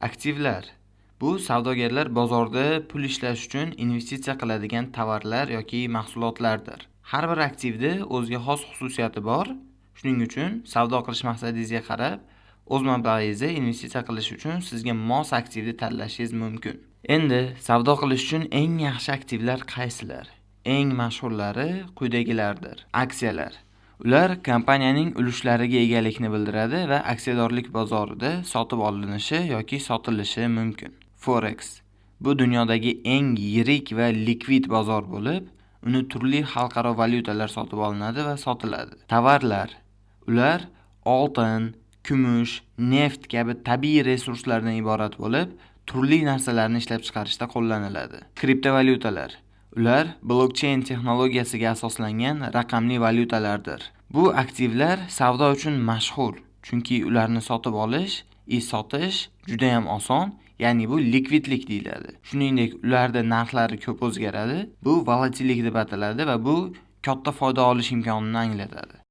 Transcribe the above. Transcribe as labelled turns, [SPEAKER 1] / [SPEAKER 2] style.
[SPEAKER 1] Aktivlar. Bu savdogarlar bozorda pul ishlash uchun investitsiya qiladigan tovarlar yoki mahsulotlardir. Har bir aktivda o'ziga xos xususiyati bor. Shuning uchun savdo qilish maqsadingizga qarab, o'z mablag'ingizni investitsiya qilish uchun sizga mos aktivni tanlashingiz mumkin. Endi savdo qilish uchun eng yaxshi aktivlar qaysilar? Eng mashhurlari quyidagilardir. Aksiyalar. Ular kompaniyaning ulushlariga egalikni bildiradi va aksiyadorlik bozorida sotib olinishi yoki sotilishi mumkin. Forex. Bu dunyodagi eng yirik va likvid bozor bo'lib, uni turli xalqaro valyutalar sotib olinadi va sotiladi. Tovarlar. Ular oltin, kumush, neft kabi tabiiy resurslardan iborat bo'lib, turli narsalarni ishlab chiqarishda qo'llaniladi. Kriptovalyutalar. Ular blockchain texnologiyasiga asoslangan raqamli valyutalardir. Bu aktivlar savdo uchun mashhur, chunki ularni sotib olish sotish juda ham oson, ya'ni bu likvidlik deyiladi. Shuningdek, ularda narxlari ko'p o'zgaradi. Bu volatillik deb ataladi va bu katta foyda olish imkonini anglatadi.